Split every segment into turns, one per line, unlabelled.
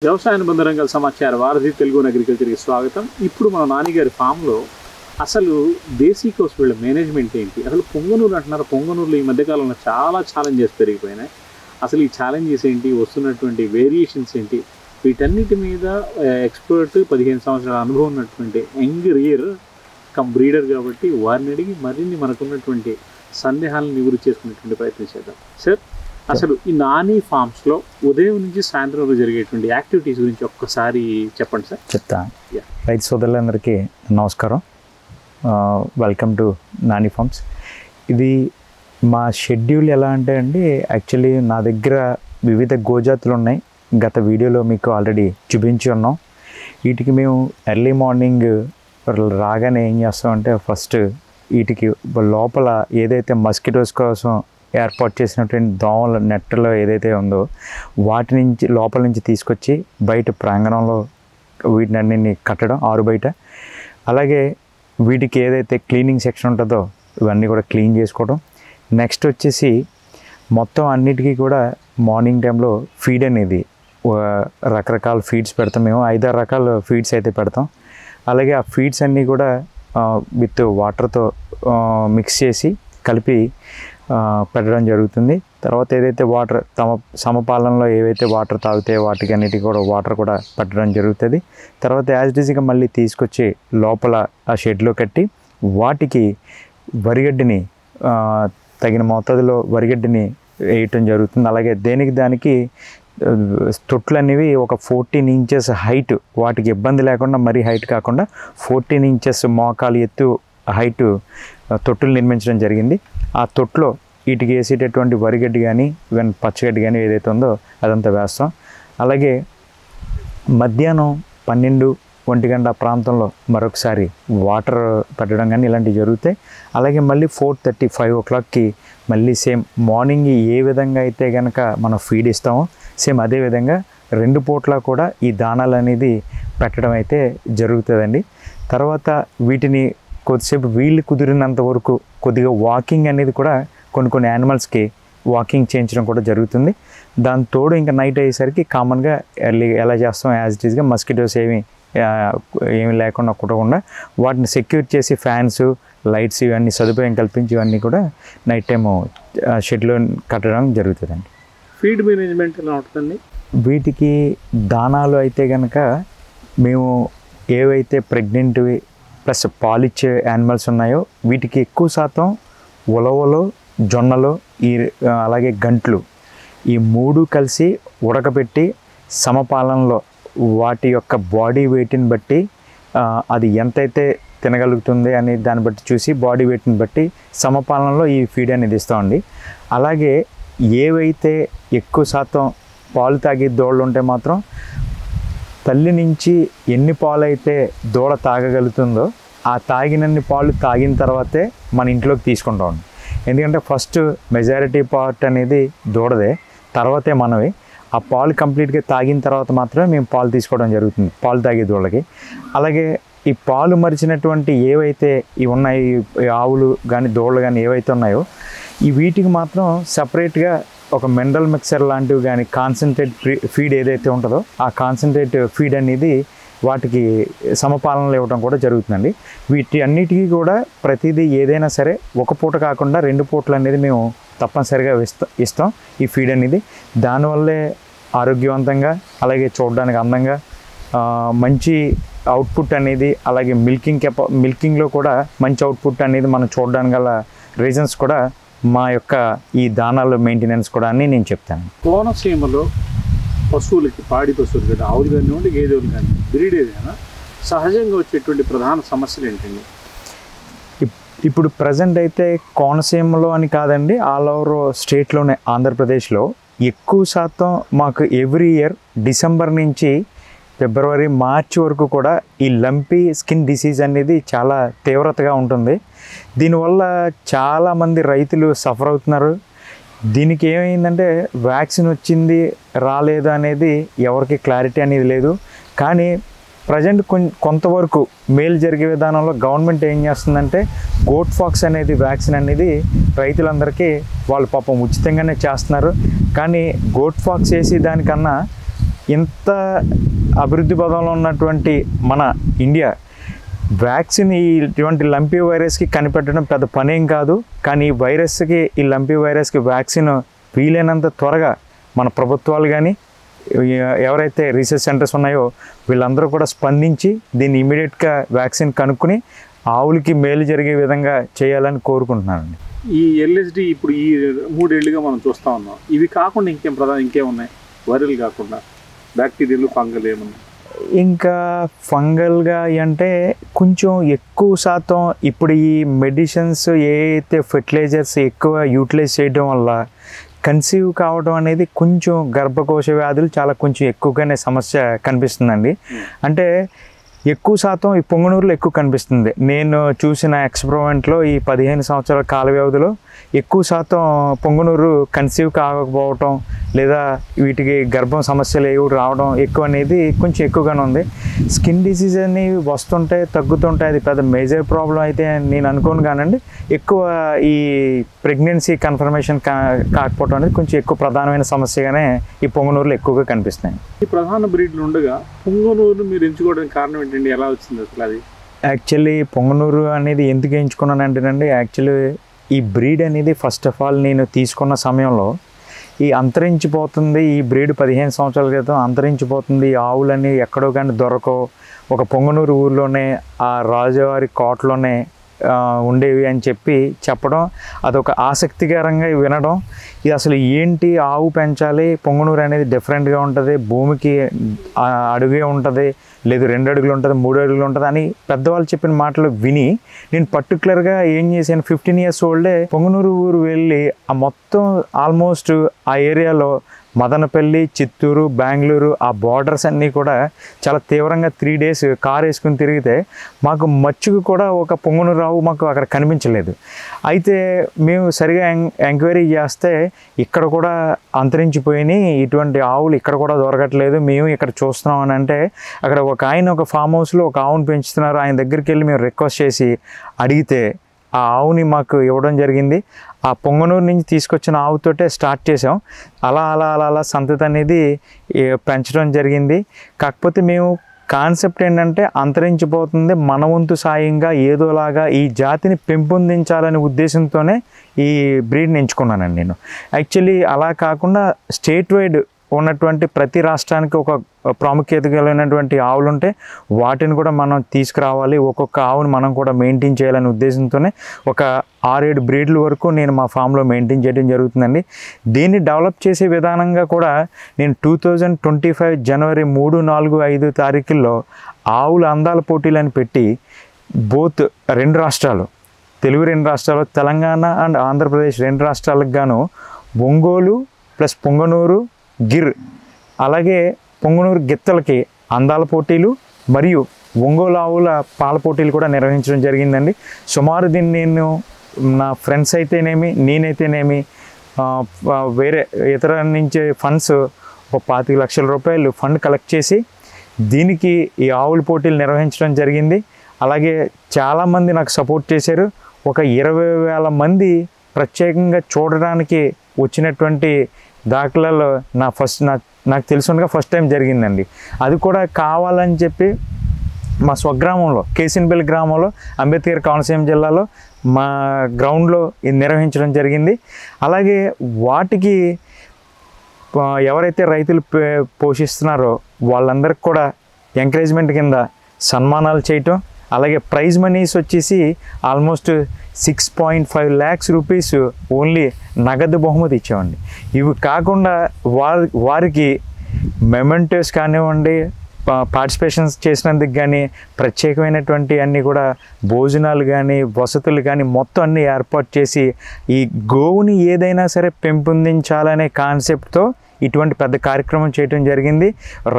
వ్యవసాయ అనుబంధ రంగాల సమాచార వారధి తెలుగు అగ్రికల్చర్కి స్వాగతం. ఇప్పుడు మన నాన్నగారి ఫామ్లో అసలు దేశీ కౌస్ వీళ్ళ మేనేజ్మెంట్ ఏంటి, అసలు పొంగనూరు అంటున్నారు. పొంగనూరులో ఈ మధ్యకాలంలో చాలా ఛాలెంజెస్ పెరిగిపోయినాయి. అసలు ఈ ఛాలెంజెస్ ఏంటి, వస్తున్నటువంటి వేరియేషన్స్ ఏంటి, వీటన్నిటి మీద ఎక్స్పర్ట్ 15 సంవత్సరాల అనుభవం ఉన్నటువంటి యంగ్ రియర్ కమ్ బ్రీడర్ కాబట్టి వారిని అడిగి మరిన్ని మనకున్నటువంటి సందేహాలను నివృత్తి చేసుకునేటువంటి ప్రయత్నం చేద్దాం. సార్, అసలు ఈ నాని ఫార్మ్స్లో ఉదయం నుంచి సాయంత్రం వరకు జరిగేటువంటి యాక్టివిటీస్ గురించి ఒక్కసారి చెప్పండి సార్.
చెప్తాను. రైతు సోదరులందరికీ నమస్కారం. Welcome to Nani farms. ఇది మా షెడ్యూల్ ఎలా అంటే అండి, యాక్చువల్లీ నా దగ్గర వివిధ గోజాతులు ఉన్నాయి. గత వీడియోలో మీకు ఆల్రెడీ చూపించి ఉన్నాం. వీటికి మేము ఎర్లీ మార్నింగ్ రాగానే ఏం చేస్తామంటే, ఫస్ట్ వీటికి లోపల ఏదైతే మస్కిటోస్ కోసం ఏర్పాటు చేసినటువంటి దోమల నెట్టలో ఏదైతే ఉందో వాటి నుంచి లోపల నుంచి తీసుకొచ్చి బయట ప్రాంగణంలో వీటిని అన్నింటినీ కట్టడం ఆరు బయట. అలాగే వీటికి ఏదైతే క్లీనింగ్ సెక్షన్ ఉంటుందో ఇవన్నీ కూడా క్లీన్ చేసుకోవడం. నెక్స్ట్ వచ్చేసి మొత్తం అన్నిటికీ కూడా మార్నింగ్ టైంలో ఫీడ్ అనేది రకరకాల ఫీడ్స్ పెడతాం. మేము 5-6 రకాల ఫీడ్స్ అయితే పెడతాం. అలాగే ఆ ఫీడ్స్ అన్నీ కూడా విత్ వాటర్తో మిక్స్ చేసి కలిపి పెట్టడం జరుగుతుంది. తర్వాత ఏదైతే వాటర్ సమపాలనలో ఏవైతే వాటర్ తాగితే వాటికి అన్నిటికీ కూడా వాటర్ కూడా పెట్టడం జరుగుతుంది. తర్వాత యాజ్ ఈజీగా మళ్ళీ తీసుకొచ్చి లోపల ఆ షెడ్లో కట్టి వాటికి వరిగడ్డిని తగిన మోతాదులో వరిగడ్డిని వేయటం జరుగుతుంది. అలాగే దానికి తొట్లు అనేవి ఒక 14 ఇంచెస్ హైట్, వాటికి ఇబ్బంది లేకుండా మరీ హైట్ కాకుండా 14 ఇంచెస్ మోకాలు ఎత్తు హైట్ తొట్టులు నిర్మించడం జరిగింది. ఆ తొట్టులో వీటికి వేసేటటువంటి వరిగడ్డి కానీ ఈవెన్ పచ్చగడ్డి కానీ ఏదైతే ఉందో అదంతా వేస్తాం. అలాగే మధ్యాహ్నం 12-1 గంట ప్రాంతంలో మరొకసారి వాటర్ పెట్టడం కానీ ఇలాంటివి జరుగుతాయి. అలాగే మళ్ళీ 4:30-5 o'clockకి మళ్ళీ సేమ్ మార్నింగ్ ఏ విధంగా అయితే కనుక మనం ఫీడ్ ఇస్తామో సేమ్ అదేవిధంగా 2 పూట్ల కూడా ఈ దానాలు అనేది పెట్టడం అయితే జరుగుతుందండి. తర్వాత వీటిని కొద్దిసేపు వీళ్ళు కుదిరినంత వరకు కొద్దిగా వాకింగ్ అనేది కూడా కొన్ని యానిమల్స్కి వాకింగ్ చేయించడం కూడా జరుగుతుంది. దాని తోడు ఇంకా నైట్ అయ్యేసరికి కామన్గా ఎర్లీ ఎలా చేస్తాం యాజ్ ఇట్ ఈస్గా మస్కిటోస్ ఏమి లేకుండా కుట్టకుండా వాటిని సెక్యూర్ చేసి ఫ్యాన్స్, లైట్స్ ఇవన్నీ సదుపాయం కల్పించి ఇవన్నీ కూడా నైట్ టైము షెడ్లో కట్టడం జరుగుతుందండి.
ఫీడ్ మేనేజ్మెంట్ ఎలా ఉంటుందండి?
వీటికి దానాలు అయితే కనుక మేము ఏవైతే ప్రెగ్నెంట్వి ప్లస్ పాలిచ్చే యానిమల్స్ ఉన్నాయో వీటికి ఎక్కువ శాతం ఉలవలు, జొన్నలు, అలాగే గంట్లు ఈ 3 కలిసి ఉడకబెట్టి సమపాలనలో వాటి యొక్క బాడీ వెయిట్ని బట్టి అది ఎంతైతే తినగలుగుతుంది అనే దాన్ని బట్టి చూసి బాడీ వెయిట్ని బట్టి సమపాలనలో ఈ ఫీడ్ అనేది ఇస్తామండి. అలాగే ఏవైతే ఎక్కువ శాతం పాలు తాగే దూడలు ఉంటే మాత్రం తల్లి నుంచి ఎన్ని పాలు అయితే దూడ తాగగలుగుతుందో ఆ తాగినన్ని పాలు తాగిన తర్వాతే మన ఇంట్లోకి తీసుకుంటామండి. ఎందుకంటే ఫస్ట్ మెజారిటీ పార్ట్ అనేది దూడదే, తర్వాతే మనవి. ఆ పాలు కంప్లీట్గా తాగిన తర్వాత మాత్రమే మేము పాలు తీసుకోవడం జరుగుతుంది పాలు తాగే దూడలకి. అలాగే ఈ పాలు మరిచినటువంటి ఏవైతే ఇవి ఉన్నాయి, ఆవులు కానీ దూడలు కానీ ఏవైతే ఉన్నాయో ఈ వీటికి మాత్రం సపరేట్గా ఒక మినరల్ మిక్సర్ లాంటివి కానీ కాన్సన్ట్రేట్ ఫీడ్ ఏదైతే ఉంటుందో ఆ కాన్సన్ట్రేట్ ఫీడ్ అనేది వాటికి సమపాలనలు ఇవ్వడం కూడా జరుగుతుందండి. వీటి అన్నిటికీ కూడా ప్రతిదీ ఏదైనా సరే ఒక పూట కాకుండా 2 పూటలు అనేది మేము తప్పనిసరిగా ఇస్తాం ఈ ఫీడ్ అనేది. దానివల్లే ఆరోగ్యవంతంగా అలాగే చూడడానికి అందంగా మంచి అవుట్పుట్ అనేది, అలాగే మిల్కింగ్లో కూడా మంచి అవుట్పుట్ అనేది మనం చూడడానికి గల రీజన్స్ కూడా మా యొక్క ఈ దానాల మెయింటెనెన్స్ కూడా అని నేను చెప్తాను.
కోనసీమలో పశువులకి, పాడి పశువులు కానీ ఆవులు కానివ్వండి, గేదెలు కానీ బ్రీడ్ ఏదైనా సహజంగా వచ్చేటువంటి ప్రధాన సమస్యలు ఏంటండి?
ఇప్పుడు ప్రజెంట్ అయితే కోనసీమలో అని కాదండి, ఆల్ ఓవర్ స్టేట్లోనే ఆంధ్రప్రదేశ్లో ఎక్కువ శాతం మాకు ఎవ్రీ ఇయర్ డిసెంబర్ నుంచి ఫిబ్రవరి, మార్చి వరకు కూడా ఈ లంపీ స్కిన్ డిసీజ్ అనేది చాలా తీవ్రతగా ఉంటుంది. దీనివల్ల చాలామంది రైతులు సఫర్ అవుతున్నారు. దీనికి ఏమైందంటే వ్యాక్సిన్ వచ్చింది రాలేదు అనేది ఎవరికి క్లారిటీ అనేది లేదు. కానీ ప్రజెంట్ కొంతవరకు మేలు జరిగే విధానంలో గవర్నమెంట్ ఏం చేస్తుందంటే గోట్ ఫాక్స్ అనేది వ్యాక్సిన్ అనేది రైతులందరికీ వాళ్ళు పాపం ఉచితంగానే చేస్తున్నారు. కానీ గోట్ ఫాక్స్ వేసి దానికన్నా ఇంత అభివృద్ధి పదంలో ఉన్నటువంటి మన ఇండియా వ్యాక్సిన్ ఇటువంటి లంపీ వైరస్కి కనిపెట్టడం పెద్ద పనేం కాదు. కానీ ఈ లంపీ వైరస్కి వ్యాక్సిన్ వీలైనంత త్వరగా మన ప్రభుత్వాలు కానీ ఎవరైతే రీసెర్చ్ సెంటర్స్ ఉన్నాయో వీళ్ళందరూ కూడా స్పందించి దీన్ని ఇమీడియట్గా వ్యాక్సిన్ కనుక్కుని ఆవులకి మేలు జరిగే విధంగా చేయాలని కోరుకుంటున్నానండి.
ఈ ఎల్ఎస్డి ఇప్పుడు ఈ 3 ఏళ్ళుగా మనం చూస్తూ ఉన్నాం. ఇవి కాకుండా ఇంకేమున్నాయి? వైరల్ కాకుండా బ్యాక్టీరియాలు, ఫంగల్ ఏమన్నా?
ఇంకా ఫంగల్గా అంటే కొంచెం ఎక్కువ శాతం ఇప్పుడు ఈ మెడిసిన్స్ ఏదైతే ఫెర్టిలైజర్స్ ఎక్కువ యూటిలైజ్ చేయడం వల్ల కన్సీవ్ కావడం అనేది కొంచెం గర్భకోశ వ్యాధులు చాలా కొంచెం ఎక్కువగానే సమస్య కనిపిస్తుందండి. అంటే ఎక్కువ శాతం ఈ పొంగనూరులో ఎక్కువ కనిపిస్తుంది. నేను చూసిన ఎక్స్పెరిమెంట్లో ఈ 15 సంవత్సరాల కాల వ్యవధిలో ఎక్కువ శాతం పొంగనూరు కన్సీవ్ కాకపోవటం లేదా వీటికి గర్భం సమస్యలు ఏవి రావడం ఎక్కువ అనేది కొంచెం ఎక్కువగానే ఉంది. స్కిన్ డిసీజ్ అనేవి వస్తుంటాయి, తగ్గుతుంటాయి. అది పెద్ద మేజర్ ప్రాబ్లం అయితే నేను అనుకోను కానండి. ఎక్కువ ఈ ప్రెగ్నెన్సీ కన్ఫర్మేషన్ కాకపోవడం అనేది కొంచెం ఎక్కువ ప్రధానమైన సమస్యగానే ఈ పొంగనూరులో ఎక్కువగా కనిపిస్తున్నాయి.
ఈ ప్రధాన బ్రీడ్లు ఉండగా పొంగనూరు మీరు ఎంచుకోవడానికి కారణం ఏంటండి? ఎలా వచ్చింది అసలు అది?
యాక్చువల్లీ పొంగనూరు అనేది ఎందుకు ఎంచుకున్నానంటేనండి, యాక్చువల్లీ ఈ బ్రీడ్ అనేది ఫస్ట్ ఆఫ్ ఆల్ నేను తీసుకున్న సమయంలో ఈ అంతరించిపోతుంది, ఈ బ్రీడ్ 15 సంవత్సరాల క్రితం అంతరించిపోతుంది, ఈ ఆవులన్నీ ఎక్కడో కానీ దొరకవు, ఒక పొంగనూరు ఊర్లోనే ఆ రాజువారి కోటలోనే ఉండేవి అని చెప్పడం అదొక ఆసక్తికరంగా వినడం. ఇది అసలు ఏంటి, ఆవు పెంచాలి, పొంగనూరు అనేది డిఫరెంట్గా ఉంటుంది, భూమికి అడుగే ఉంటుంది, లేదు 2 అడుగులు ఉంటుంది, 3 అడుగులు ఉంటుంది అని పెద్దవాళ్ళు చెప్పిన మాటలు విని నేను పర్టికులర్గా ఏం చేశాను, 15 years ఓల్డే పొంగనూరు ఊరు వెళ్ళి ఆ మొత్తం ఆల్మోస్ట్ ఆ ఏరియాలో మదనపల్లి, చిత్తూరు, బెంగళూరు ఆ బార్డర్స్ అన్నీ కూడా చాలా తీవ్రంగా 3 days కారు వేసుకుని తిరిగితే మాకు మచ్చుకు కూడా ఒక పొంగనూరు ఆవు మాకు అక్కడ కనిపించలేదు. అయితే మేము సరిగా ఎంక్వైరీ చేస్తే ఇక్కడ కూడా అంతరించిపోయినాయి, ఇటువంటి ఆవులు ఇక్కడ కూడా దొరకట్లేదు, మేము ఇక్కడ చూస్తున్నాం అని అంటే అక్కడ ఒక ఫామ్ హౌస్లో ఒక ఆవును పెంచుతున్నారు. ఆయన దగ్గరికి వెళ్ళి మేము రిక్వెస్ట్ చేసి అడిగితే ఆ ఆవుని మాకు ఇవ్వడం జరిగింది. ఆ పొంగనూరు నుంచి తీసుకొచ్చిన ఆవుతోటే స్టార్ట్ చేసాం. అలా సంతతి అనేది పెంచడం జరిగింది. కాకపోతే మేము కాన్సెప్ట్ ఏంటంటే అంతరించిపోతుంది, మన వంతు సాయంగా ఏదోలాగా ఈ జాతిని పెంపొందించాలనే ఉద్దేశంతోనే ఈ బ్రీడ్ని ఎంచుకున్నానండి నేను. యాక్చువల్లీ అలా కాకుండా స్టేట్ వైడ్ ఉన్నటువంటి ప్రతి రాష్ట్రానికి ఒక ప్రాముఖ్యత కలిగినటువంటి ఆవులు ఉంటే వాటిని కూడా మనం తీసుకురావాలి, ఒక్కొక్క ఆవుని మనం కూడా మెయింటైన్ చేయాలనే ఉద్దేశంతోనే ఒక 6-7 బ్రీడ్ల వరకు నేను మా ఫామ్లో మెయింటైన్ చేయడం జరుగుతుందండి. దీన్ని డెవలప్ చేసే విధానంగా కూడా నేను 2025 జనవరి 3, 4, 5 తారీఖుల్లో ఆవుల అందాల పోటీలను పెట్టి బోత్ 2 రాష్ట్రాలు, తెలుగు 2 రాష్ట్రాలు, తెలంగాణ అండ్ ఆంధ్రప్రదేశ్ 2 రాష్ట్రాలకు గాను ఒంగోలు ప్లస్ పొంగనూరు గిర్, అలాగే పొంగనూరు గిత్తలకి అందాల పోటీలు మరియు ఒంగోలు ఆవుల పాల పోటీలు కూడా నిర్వహించడం జరిగిందండి. సుమారు దీన్ని నేను నా ఫ్రెండ్స్ అయితేనేమి, నేనైతేనేమి, వేరే ఇతర నుంచి ఫండ్స్ ఒక 25 లక్షల రూపాయలు ఫండ్ కలెక్ట్ చేసి దీనికి ఈ ఆవుల పోటీలు నిర్వహించడం జరిగింది. అలాగే చాలామంది నాకు సపోర్ట్ చేశారు. ఒక 20,000 మంది ప్రత్యేకంగా చూడడానికి వచ్చినటువంటి దాఖలాలు నాకు తెలుసుగా ఫస్ట్ టైం జరిగిందండి. అది కూడా కావాలని చెప్పి మా స్వగ్రామంలో కేసిన్పల్లి గ్రామంలో అంబేద్కర్ కోనసీమ జిల్లాలో మా గ్రౌండ్లో ఇది నిర్వహించడం జరిగింది. అలాగే వాటికి ఎవరైతే రైతులు పోషిస్తున్నారో వాళ్ళందరికీ కూడా ఎంకరేజ్మెంట్ కింద సన్మానాలు చేయటం, అలాగే ప్రైజ్ మనీస్ వచ్చేసి ఆల్మోస్ట్ 6.5 lakhs రూపీస్ ఓన్లీ నగదు బహుమతి ఇచ్చామండి. ఇవి కాకుండా వారికి మెమెంటోస్ కానివ్వండి, పార్టిసిపేషన్స్ చేసినందుకు కానీ ప్రత్యేకమైనటువంటి అన్నీ కూడా భోజనాలు కానీ వసతులు కానీ మొత్తం అన్నీ ఏర్పాటు చేసి ఈ గోవుని ఏదైనా సరే పెంపొందించాలనే కాన్సెప్ట్తో ఇటువంటి పెద్ద కార్యక్రమం చేయడం జరిగింది.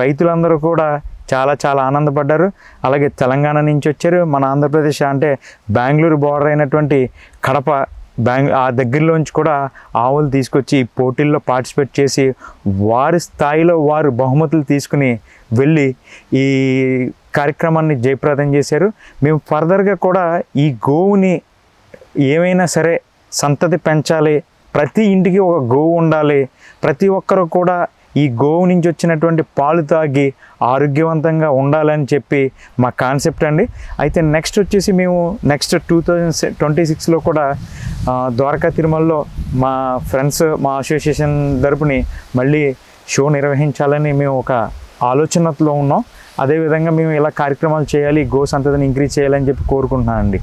రైతులందరూ కూడా చాలా ఆనందపడ్డారు. అలాగే తెలంగాణ నుంచి వచ్చారు, మన ఆంధ్రప్రదేశ్ అంటే బెంగళూరు బార్డర్ అయినటువంటి కడప ఆ దగ్గరలోంచి కూడా ఆవులు తీసుకొచ్చి పోటీల్లో పార్టిసిపేట్ చేసి వారి స్థాయిలో వారు బహుమతులు తీసుకుని వెళ్ళి ఈ కార్యక్రమాన్ని జయప్రదం చేశారు. మేము ఫర్దర్గా కూడా ఈ గోవుని ఏమైనా సరే సంతతి పెంచాలి, ప్రతి ఇంటికి ఒక గోవు ఉండాలి, ప్రతి ఒక్కరు కూడా ఈ గోవు నుంచి వచ్చినటువంటి పాలు తాగి ఆరోగ్యవంతంగా ఉండాలని చెప్పి మా కాన్సెప్ట్ అండి. అయితే నెక్స్ట్ వచ్చేసి మేము నెక్స్ట్ 2026లో కూడా ద్వారకా తిరుమలలో మా ఫ్రెండ్స్ మా అసోసియేషన్ తరపుని మళ్ళీ షో నిర్వహించాలని మేము ఒక ఆలోచనలో ఉన్నాం. అదేవిధంగా మేము ఇలా కార్యక్రమాలు చేయాలి, గో సంతతిని ఇంక్రీజ్ చేయాలని చెప్పి కోరుకుంటున్నాను అండి.